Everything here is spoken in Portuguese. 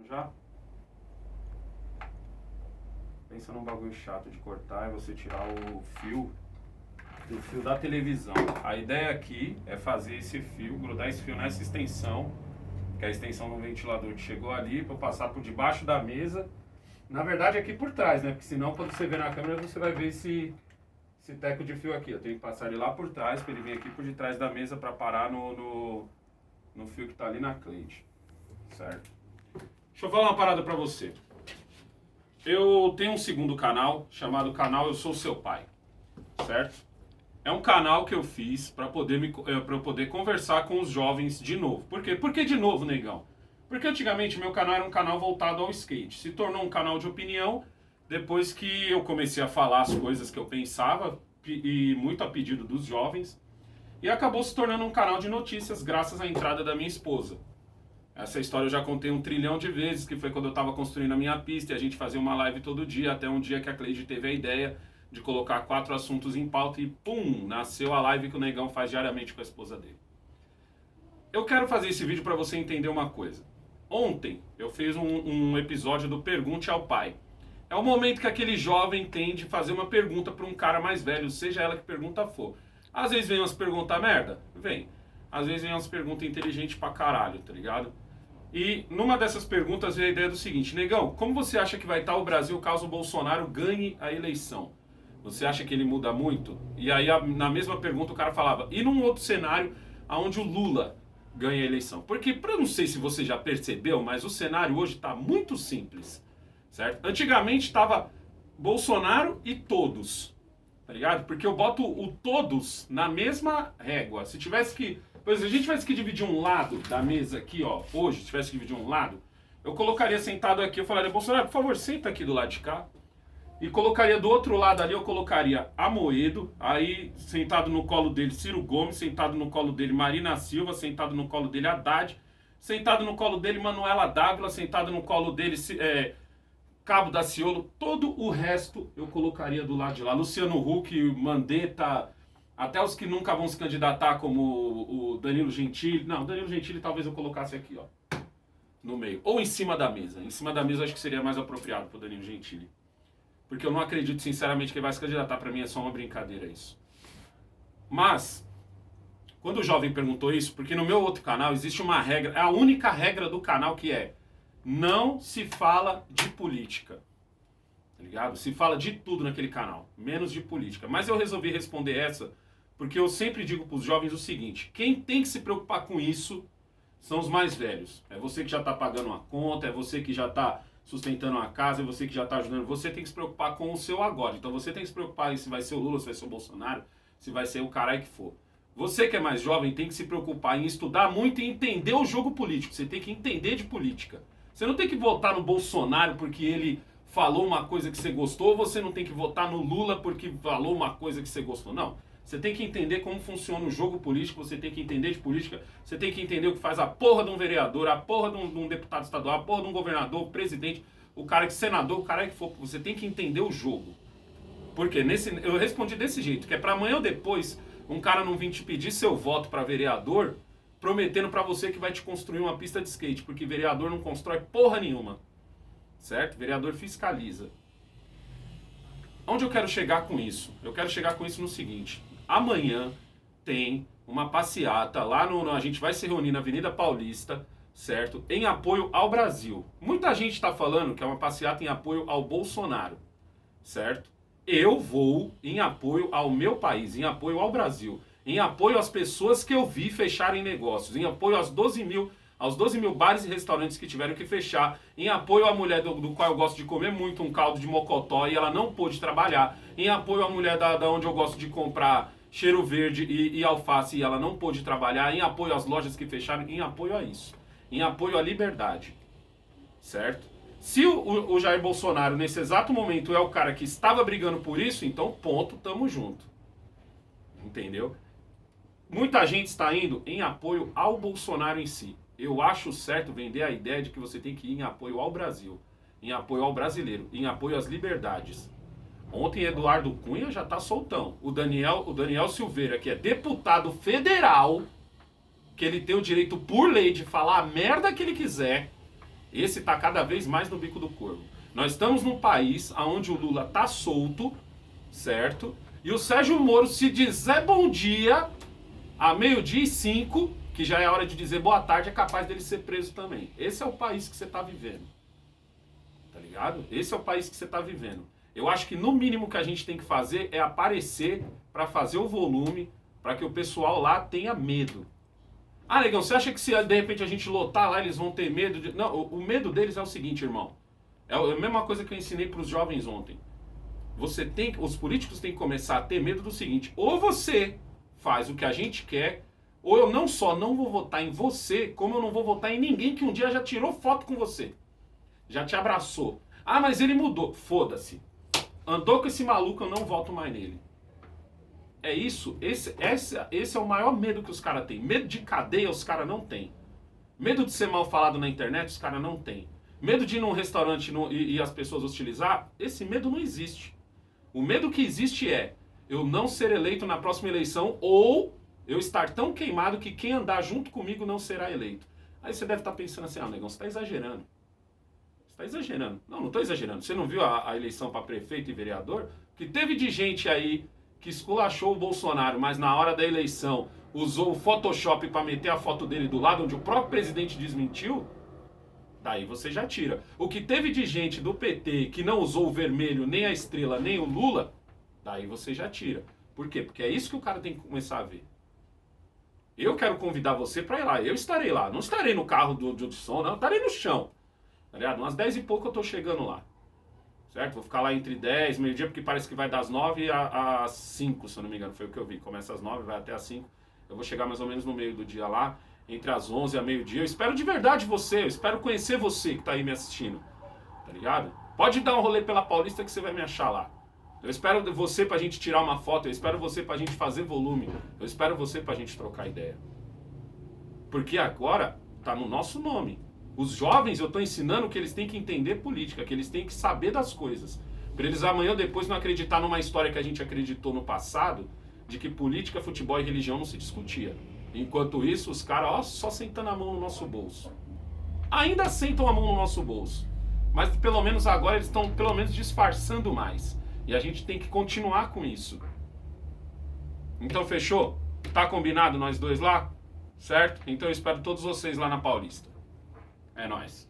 já? Pensa num bagulho chato de cortar é você tirar o fio do fio da televisão. A ideia aqui é fazer esse fio, grudar esse fio nessa extensão, que é a extensão do ventilador que chegou ali, para passar por debaixo da mesa. Na verdade aqui por trás, né? Porque senão quando você vê na câmera você vai ver esse teco de fio aqui. Eu tenho que passar ele lá por trás, para ele vir aqui por detrás da mesa para parar no fio que tá ali na Cleide. Certo? Deixa eu falar uma parada para você. Eu tenho um segundo canal, chamado canal Eu Sou Seu Pai. Certo? É um canal que eu fiz para eu poder conversar com os jovens de novo. Por quê? Por que de novo, negão? Porque antigamente meu canal era um canal voltado ao skate. Se tornou um canal de opinião depois que eu comecei a falar as coisas que eu pensava, e muito a pedido dos jovens. E acabou se tornando um canal de notícias graças à entrada da minha esposa. Essa história eu já contei 1 trilhão de vezes, que foi quando eu estava construindo a minha pista e a gente fazia uma live todo dia, até um dia que a Cleide teve a ideia de colocar 4 assuntos em pauta e pum, nasceu a live que o negão faz diariamente com a esposa dele. Eu quero fazer esse vídeo para você entender uma coisa. Ontem eu fiz um episódio do Pergunte ao Pai. É o momento que aquele jovem tem de fazer uma pergunta para um cara mais velho, seja ela que pergunta for. Às vezes vem umas perguntas merda? Vem. Às vezes vem umas perguntas inteligentes pra caralho, tá ligado? E numa dessas perguntas veio a ideia do seguinte: negão, como você acha que vai estar o Brasil caso o Bolsonaro ganhe a eleição? Você acha que ele muda muito? E aí na mesma pergunta o cara falava: e num outro cenário onde o Lula ganha a eleição? Porque, eu não sei se você já percebeu, mas o cenário hoje está muito simples, certo? Antigamente estava Bolsonaro e todos, tá ligado? Porque eu boto o todos na mesma régua. Se tivesse que... Por exemplo, se a gente tivesse que dividir um lado da mesa aqui, ó, hoje, tivesse que dividir um lado, eu colocaria sentado aqui, eu falaria: Bolsonaro, por favor, senta aqui do lado de cá. E colocaria do outro lado ali, eu colocaria Amoedo, aí sentado no colo dele Ciro Gomes, sentado no colo dele Marina Silva, sentado no colo dele Haddad, sentado no colo dele Manuela Dávila, sentado no colo dele Cabo Daciolo. Todo o resto eu colocaria do lado de lá. Luciano Huck, Mandetta, até os que nunca vão se candidatar, como o Danilo Gentili. Não, o Danilo Gentili talvez eu colocasse aqui, ó, no meio. Ou em cima da mesa. Em cima da mesa eu acho que seria mais apropriado pro Danilo Gentili. Porque eu não acredito sinceramente que ele vai se candidatar. Pra mim é só uma brincadeira isso. Mas, quando o jovem perguntou isso, porque no meu outro canal existe uma regra, é a única regra do canal, que é: não se fala de política. Tá ligado? Se fala de tudo naquele canal, menos de política. Mas eu resolvi responder essa porque eu sempre digo pros jovens o seguinte: quem tem que se preocupar com isso são os mais velhos. É você que já tá pagando uma conta, é você que já tá sustentando uma casa, é você que já tá ajudando. Você tem que se preocupar com o seu agora. Então você tem que se preocupar se vai ser o Lula, se vai ser o Bolsonaro, se vai ser o caralho que for. Você que é mais jovem tem que se preocupar em estudar muito e entender o jogo político. Você tem que entender de política. Você não tem que votar no Bolsonaro porque ele falou uma coisa que você gostou, ou você não tem que votar no Lula porque falou uma coisa que você gostou. Não. Você tem que entender como funciona o jogo político, você tem que entender de política, você tem que entender o que faz a porra de um vereador, a porra de um deputado estadual, a porra de um governador, o presidente, o cara que senador, o cara que for. Você tem que entender o jogo. Porque eu respondi desse jeito, que é pra amanhã ou depois um cara não vir te pedir seu voto pra vereador, prometendo pra você que vai te construir uma pista de skate, porque vereador não constrói porra nenhuma. Certo? Vereador fiscaliza. Onde eu quero chegar com isso? Eu quero chegar com isso no seguinte: amanhã tem uma passeata lá a gente vai se reunir na Avenida Paulista, certo? Em apoio ao Brasil. Muita gente está falando que é uma passeata em apoio ao Bolsonaro, certo? Eu vou em apoio ao meu país, em apoio ao Brasil, em apoio às pessoas que eu vi fecharem negócios, em apoio aos 12 mil bares e restaurantes que tiveram que fechar, em apoio à mulher do qual eu gosto de comer muito um caldo de mocotó e ela não pôde trabalhar, em apoio à mulher da onde eu gosto de comprar cheiro verde e alface e ela não pôde trabalhar, em apoio às lojas que fecharam, em apoio a isso, em apoio à liberdade, certo? Se o Jair Bolsonaro nesse exato momento é o cara que estava brigando por isso, então ponto, tamo junto, entendeu? Muita gente está indo em apoio ao Bolsonaro em si. Eu acho certo vender a ideia de que você tem que ir em apoio ao Brasil, em apoio ao brasileiro, em apoio às liberdades. Ontem Eduardo Cunha já tá soltão. O Daniel Silveira, que é deputado federal, que ele tem o direito por lei de falar a merda que ele quiser, Esse está cada vez mais no bico do corvo. Nós estamos num país onde o Lula está solto, certo? E o Sérgio Moro, se dizer bom dia, a 12:05, que já é hora de dizer boa tarde, é capaz dele ser preso também. Esse é o país que você está vivendo. Tá ligado? Esse é o país que você está vivendo. Eu acho que no mínimo que a gente tem que fazer é aparecer para fazer o volume, para que o pessoal lá tenha medo. Ah, negão, você acha que se de repente a gente lotar lá, eles vão ter medo de... Não, o medo deles é o seguinte, irmão. É a mesma coisa que eu ensinei para os jovens ontem. Os políticos têm que começar a ter medo do seguinte: ou você faz o que a gente quer, ou eu não só não vou votar em você, como eu não vou votar em ninguém que um dia já tirou foto com você. Já te abraçou. Ah, mas ele mudou. Foda-se. Andou com esse maluco, eu não voto mais nele. É isso. Esse é o maior medo que os caras têm. Medo de cadeia os caras não têm. Medo de ser mal falado na internet os caras não têm. Medo de ir num restaurante e as pessoas hostilizar, esse medo não existe. O medo que existe é eu não ser eleito na próxima eleição ou eu estar tão queimado que quem andar junto comigo não será eleito. Aí você deve estar pensando assim, negão, você está exagerando. Você está exagerando. Não estou exagerando. Você não viu a eleição para prefeito e vereador? Que teve de gente aí que esculachou o Bolsonaro, mas na hora da eleição usou o Photoshop para meter a foto dele do lado onde o próprio presidente desmentiu, daí você já tira. O que teve de gente do PT que não usou o vermelho, nem a estrela, nem o Lula, daí você já tira. Por quê? Porque é isso que o cara tem que começar a ver. Eu quero convidar você para ir lá. Eu estarei lá. Não estarei no carro do som, não. Eu estarei no chão. Tá ligado? Umas 10 e pouco eu tô chegando lá. Certo? Vou ficar lá entre 10, meio-dia, porque parece que vai das 9 às 5, se eu não me engano. Foi o que eu vi. Começa às 9, vai até às 5. Eu vou chegar mais ou menos no meio do dia lá, entre as 11 e a meio-dia. Eu espero de verdade você. Eu espero conhecer você que tá aí me assistindo. Tá ligado? Pode dar um rolê pela Paulista que você vai me achar lá. Eu espero você pra gente tirar uma foto. Eu espero você pra gente fazer volume. Eu espero você pra gente trocar ideia. Porque agora tá no nosso nome. Os jovens, eu estou ensinando que eles têm que entender política, que eles têm que saber das coisas. Para eles amanhã ou depois não acreditar numa história que a gente acreditou no passado, de que política, futebol e religião não se discutia. Enquanto isso, os caras só sentando a mão no nosso bolso. Ainda sentam a mão no nosso bolso. Mas pelo menos agora eles estão pelo menos disfarçando mais. E a gente tem que continuar com isso. Então fechou? Tá combinado nós dois lá? Certo? Então eu espero todos vocês lá na Paulista. É nóis.